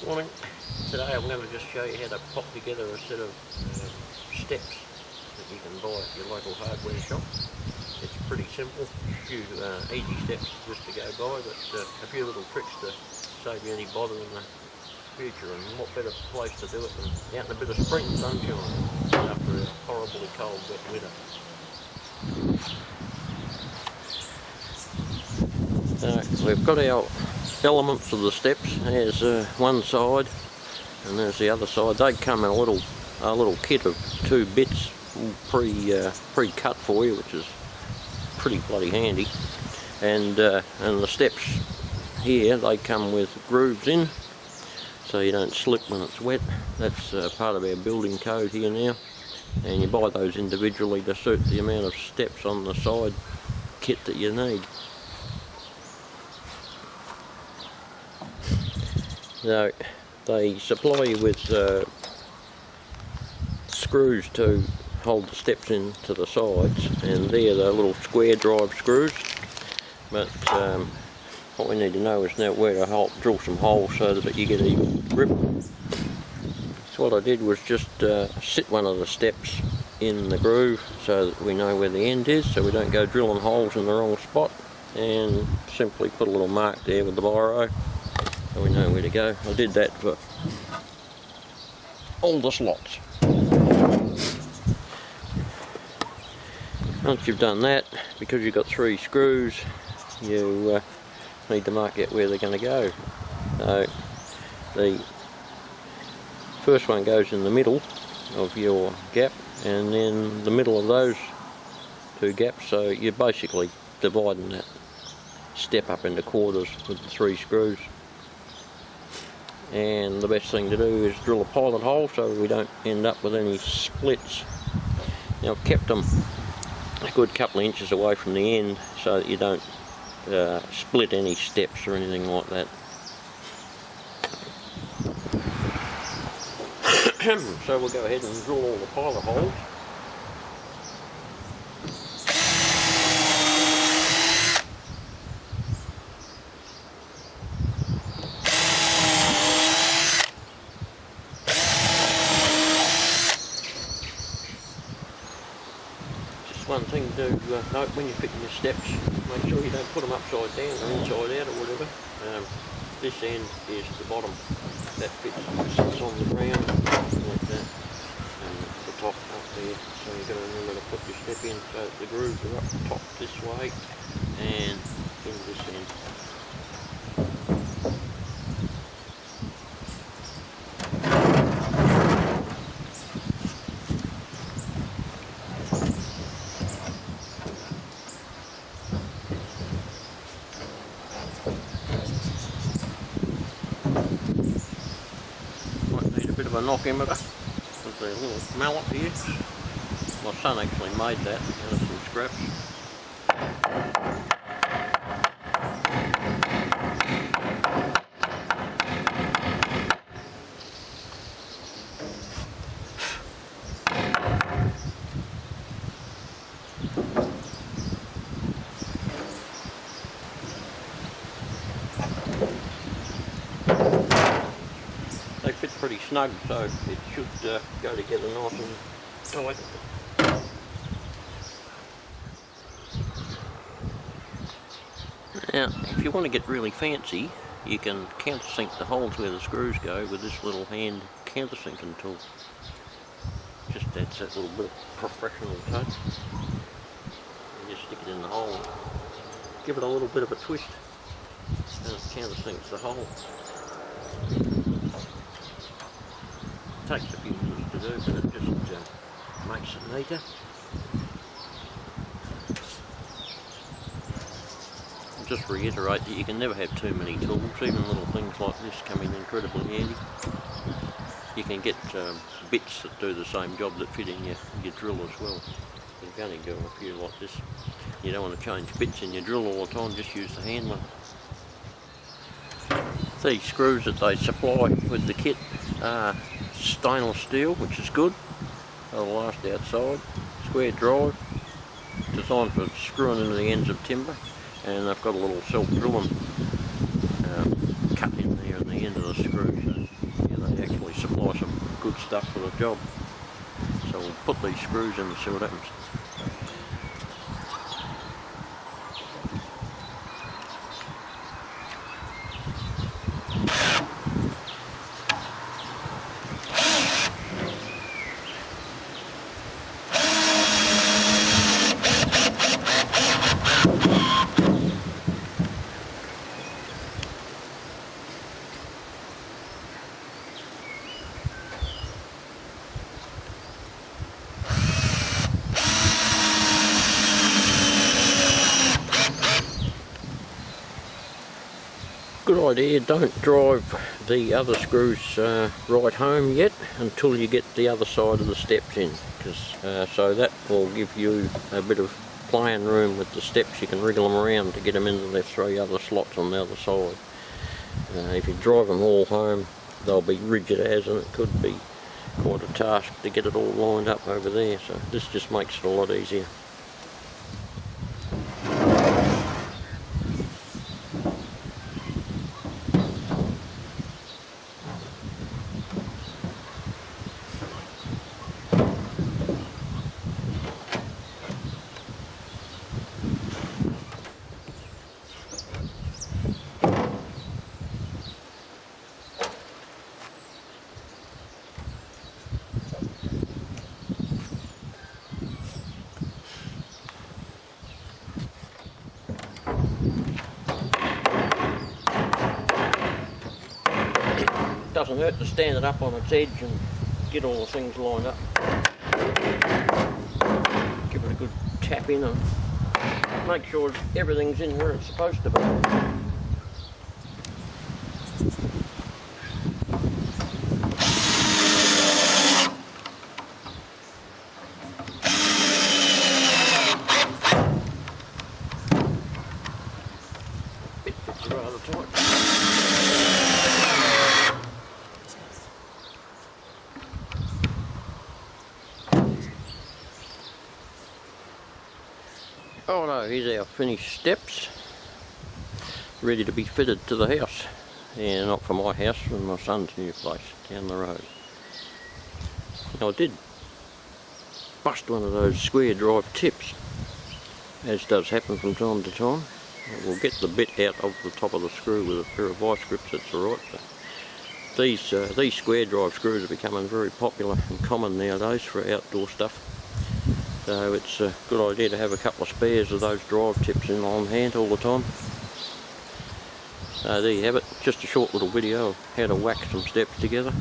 Morning. Today I'm going to just show you how to pop together a set of steps that you can buy at your local hardware shop. It's pretty simple, a few easy steps just to go by, but a few little tricks to save you any bother in the future, and what better place to do it than out in a bit of spring sunshine after a horribly cold wet winter. So we've got our elements of the steps. There's one side and there's the other side. They come in a little kit of 2 bits pre-cut for you, which is pretty bloody handy. And the steps here, they come with grooves in, so you don't slip when it's wet. That's part of our building code here now. And you buy those individually to suit the amount of steps on the side kit that you need. So they supply you with screws to hold the steps into the sides, and they're the little square drive screws. But what we need to know is now where to drill some holes so that you get even grip. So what I did was just sit one of the steps in the groove so that we know where the end is, so we don't go drilling holes in the wrong spot, and simply put a little mark there with the biro so we know where to go. I did that for all the slots. Once you've done that, because you've got 3 screws, you need to mark out where they're going to go. So the first one goes in the middle of your gap, and then the middle of those 2 gaps, so you're basically dividing that step up into quarters with the 3 screws. And the best thing to do is drill a pilot hole so we don't end up with any splits. Now I've kept them a good couple of inches away from the end so that you don't split any steps or anything like that. So we'll go ahead and drill all the pilot holes. One thing to note when you're fitting your steps, make sure you don't put them upside down or inside out or whatever. This end is the bottom, that sits on the ground like that, and the top up there, so you've got to remember to put your step in so that the grooves are up top this way and in this end. Bit of a knock emitter with the little mallet here. My son actually made that out of some scraps. They fit pretty snug, so it should go together nice and tight. Now, if you want to get really fancy, you can countersink the holes where the screws go with this little hand countersinking tool. Just adds that little bit of professional touch. You just stick it in the hole, give it a little bit of a twist, and it countersinks the hole. Takes a few minutes to do, but it just makes it neater. I'll just reiterate that you can never have too many tools. Even little things like this come in incredibly handy. You can get bits that do the same job that fit in your drill as well. You can only do a few like this. You don't want to change bits in your drill all the time, just use the hand one. These screws that they supply with the kit are stainless steel, which is good. They'll last outside. Square drive, designed for screwing into the ends of timber, and they've got a little self-drilling cut in there at the end of the screw, so stuff for the job. So we'll put these screws in and see what happens. Good idea, don't drive the other screws right home yet until you get the other side of the steps in, because so that will give you a bit of playing room with the steps. You can wriggle them around to get them into the 3 other slots on the other side. If you drive them all home, they'll be rigid as, and it could be quite a task to get it all lined up over there, so this just makes it a lot easier. Doesn't hurt to stand it up on its edge and get all the things lined up. Give it a good tap in and make sure everything's in where it's supposed to be. Bit fits rather tight. Oh no, here's our finished steps, ready to be fitted to the house. Yeah, not for my house, from my son's new place down the road. Now I did bust one of those square drive tips, as does happen from time to time. We'll get the bit out of the top of the screw with a pair of vice grips, that's alright. These square drive screws are becoming very popular and common nowadays for outdoor stuff. So it's a good idea to have a couple of spares of those drive tips in on hand all the time. So there you have it, just a short little video of how to whack some steps together.